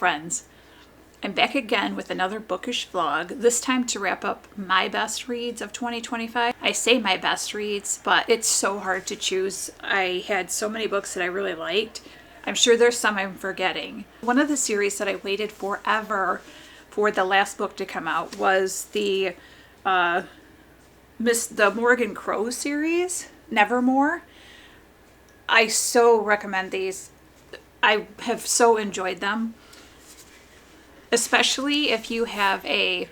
friends. I'm back again with another bookish vlog, this time to wrap up my best reads of 2025. I say my best reads, but it's so hard to choose. I had so many books that I really liked. I'm sure there's some I'm forgetting. One of the series that I waited forever for the last book to come out was the Morgan Crow series, Nevermore. I so recommend these. I have so enjoyed them. Especially if you have I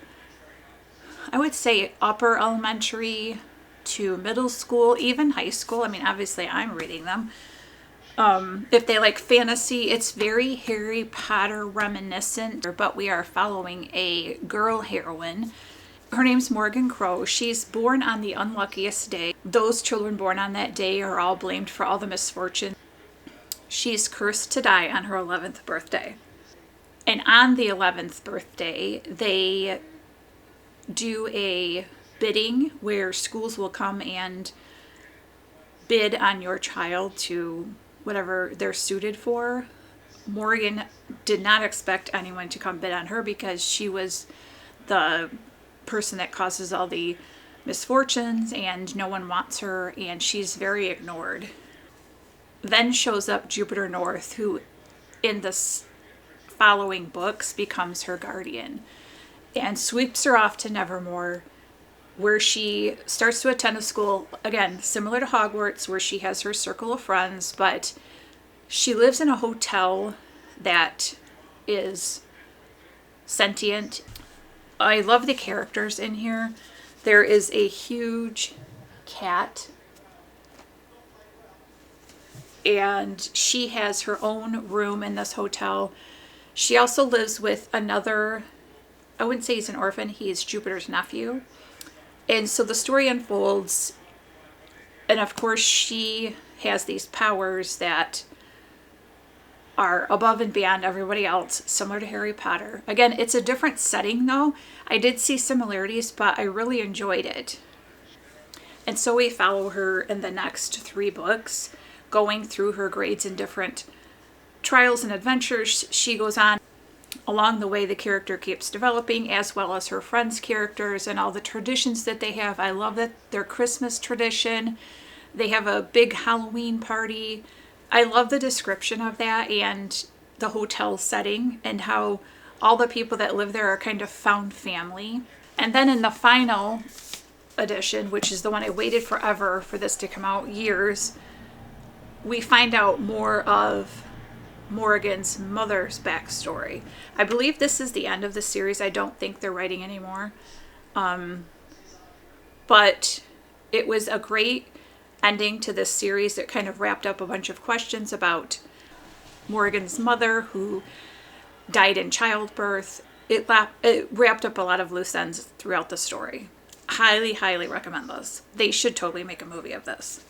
would say upper elementary to middle school, even high school. I mean, obviously I'm reading them. If they like fantasy, it's very Harry Potter reminiscent, but we are following a girl heroine. Her name's Morgan Crow. She's born on the unluckiest day. Those children born on that day are all blamed for all the misfortune. She's cursed to die on her 11th birthday. And on the 11th birthday, they do a bidding where schools will come and bid on your child to whatever they're suited for. Morgan did not expect anyone to come bid on her because she was the person that causes all the misfortunes and no one wants her and she's very ignored. Then shows up Jupiter North, who in this following books becomes her guardian and sweeps her off to Nevermore, where she starts to attend a school, again, similar to Hogwarts, where she has her circle of friends, but she lives in a hotel that is sentient. I love the characters in here. There is a huge cat, and she has her own room in this hotel. She also lives with another, I wouldn't say he's an orphan, he's Jupiter's nephew. And so the story unfolds, and of course she has these powers that are above and beyond everybody else, similar to Harry Potter. Again, it's a different setting though. I did see similarities, but I really enjoyed it. And so we follow her in the next 3 books, going through her grades and different trials and adventures she goes on. Along the way, the character keeps developing, as well as her friends' characters and all the traditions that they have. I love that their Christmas tradition. They have a big Halloween party. I love the description of that and the hotel setting and how all the people that live there are kind of found family. And then in the final edition, which is the one I waited forever for this to come out, years, we find out more of Morgan's mother's backstory. I believe this is the end of the series. I don't think they're writing anymore. But it was a great ending to this series that kind of wrapped up a bunch of questions about Morgan's mother, who died in childbirth. It wrapped up a lot of loose ends throughout the story. Highly, highly recommend this. They should totally make a movie of this.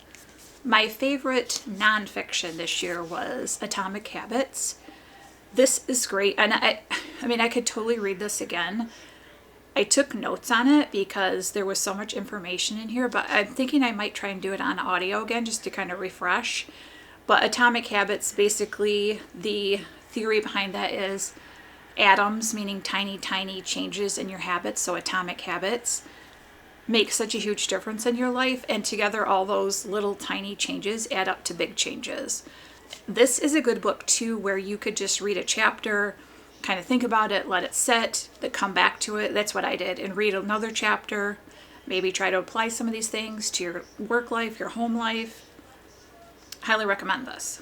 My favorite nonfiction this year was Atomic Habits. This is great, and I mean, I could totally read this again. I took notes on it because there was so much information in here, but I'm thinking I might try and do it on audio again just to kind of refresh. But Atomic Habits, basically the theory behind that is atoms, meaning tiny, tiny changes in your habits, so atomic habits, make such a huge difference in your life, and together all those little tiny changes add up to big changes. This is a good book too, where you could just read a chapter, kind of think about it, let it sit, then come back to it. That's what I did, and read another chapter, maybe try to apply some of these things to your work life, your home life. Highly recommend this.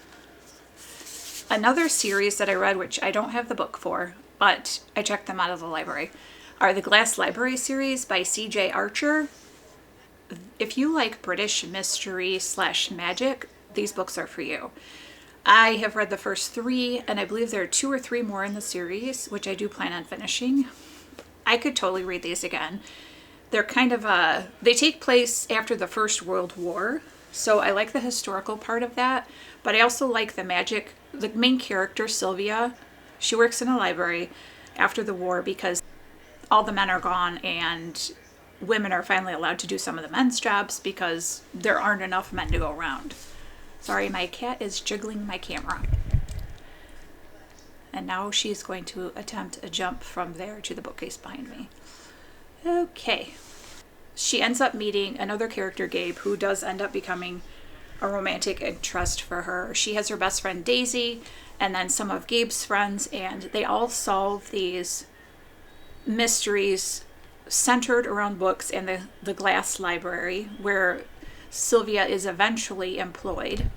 Another series that I read, which I don't have the book for, but I checked them out of the library, are the Glass Library series by C.J. Archer. If you like British mystery / magic, these books are for you. I have read the first 3, and I believe there are 2 or 3 more in the series, which I do plan on finishing. I could totally read these again. They're kind of they take place after the First World War, so I like the historical part of that, but I also like the magic. The main character, Sylvia, she works in a library after the war because all the men are gone and women are finally allowed to do some of the men's jobs because there aren't enough men to go around. Sorry, my cat is jiggling my camera. And now she's going to attempt a jump from there to the bookcase behind me. Okay. She ends up meeting another character, Gabe, who does end up becoming a romantic interest for her. She has her best friend, Daisy, and then some of Gabe's friends, and they all solve these mysteries centered around books and the glass library, where Sylvia is eventually employed.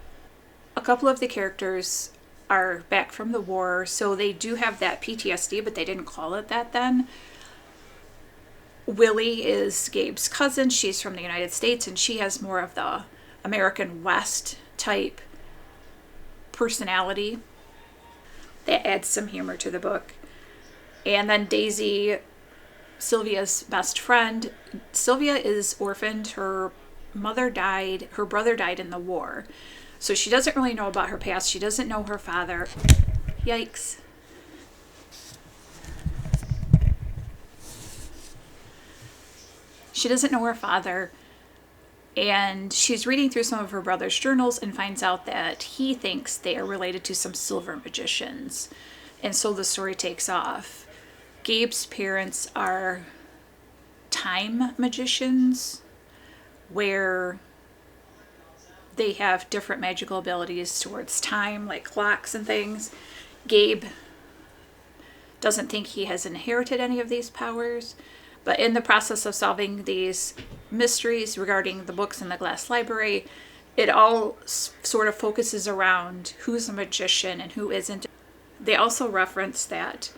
A couple of the characters are back from the war, so they do have that PTSD, but they didn't call it that then. Willie is Gabe's cousin. She's from the United States, and she has more of the American West type personality. That adds some humor to the book. And then Daisy, Sylvia's best friend. Sylvia is orphaned. Her mother died. Her brother died in the war. So she doesn't really know about her past. She doesn't know her father. Yikes. She doesn't know her father. And she's reading through some of her brother's journals and finds out that he thinks they are related to some silver magicians. And so the story takes off. Gabe's parents are time magicians, where they have different magical abilities towards time, like clocks and things. Gabe doesn't think he has inherited any of these powers, but in the process of solving these mysteries regarding the books in the glass library, it all sort of focuses around who's a magician and who isn't. They also reference that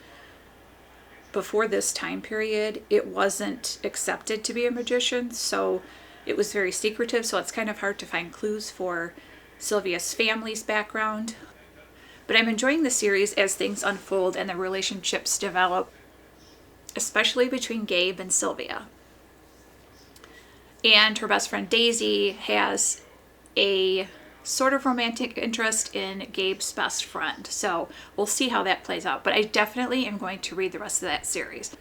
before this time period, it wasn't accepted to be a magician, so it was very secretive, so it's kind of hard to find clues for Sylvia's family's background. But I'm enjoying the series as things unfold and the relationships develop, especially between Gabe and Sylvia. And her best friend Daisy has a sort of romantic interest in Gabe's best friend. So we'll see how that plays out. But I definitely am going to read the rest of that series.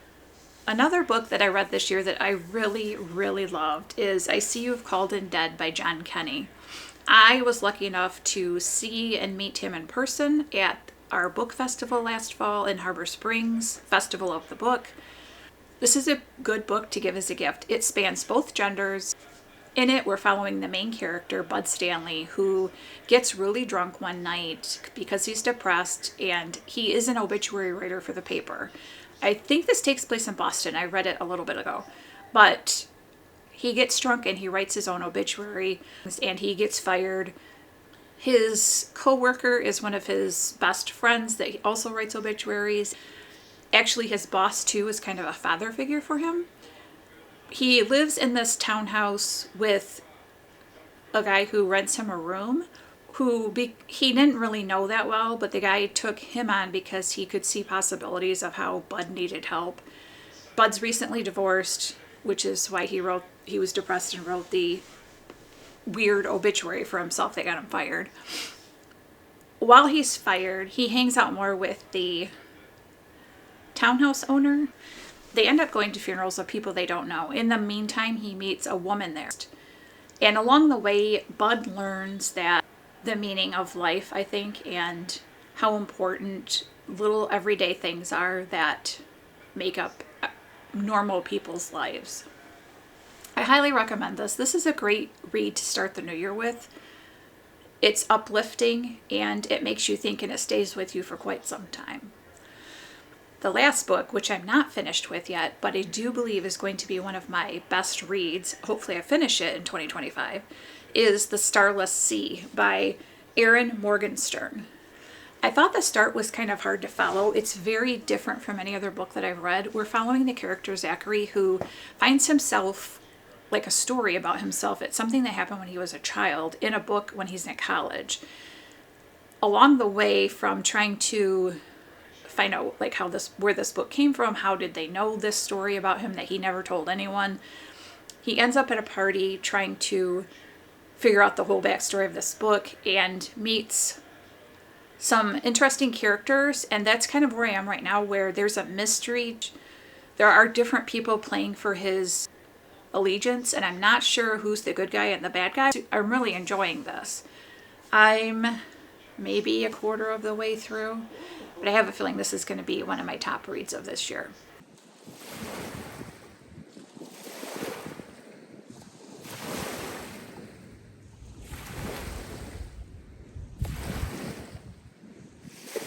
Another book that I read this year that I really, really loved is I See You've Called in Dead by John Kenney. I was lucky enough to see and meet him in person at our book festival last fall in Harbor Springs, Festival of the Book. This is a good book to give as a gift. It spans both genders. In it, we're following the main character, Bud Stanley, who gets really drunk one night because he's depressed, and he is an obituary writer for the paper. I think this takes place in Boston. I read it a little bit ago. But he gets drunk and he writes his own obituary, and he gets fired. His co-worker is one of his best friends that he also writes obituaries. Actually, his boss, too, is kind of a father figure for him. He lives in this townhouse with a guy who rents him a room, he didn't really know that well, but the guy took him on because he could see possibilities of how Bud needed help. Bud's recently divorced, which is why he was depressed and wrote the weird obituary for himself that got him fired. While he's fired, he hangs out more with the townhouse owner. They end up going to funerals of people they don't know. In the meantime, he meets a woman there. And along the way, Bud learns that the meaning of life, I think, and how important little everyday things are that make up normal people's lives. I highly recommend this. This is a great read to start the new year with. It's uplifting and it makes you think, and it stays with you for quite some time. The last book, which I'm not finished with yet, but I do believe is going to be one of my best reads, hopefully I finish it in 2025, is The Starless Sea by Erin Morgenstern. I thought the start was kind of hard to follow. It's very different from any other book that I've read. We're following the character Zachary, who finds himself, like a story about himself. It's something that happened when he was a child in a book when he's in college. Along the way, from trying to find out like where this book came from, how did they know this story about him that he never told anyone, he ends up at a party trying to figure out the whole backstory of this book and meets some interesting characters. And that's kind of where I am right now, where there's a mystery. There are different people playing for his allegiance, and I'm not sure who's the good guy and the bad guy. I'm really enjoying this. I'm maybe a quarter of the way through, but But I have a feeling this is going to be one of my top reads of this year.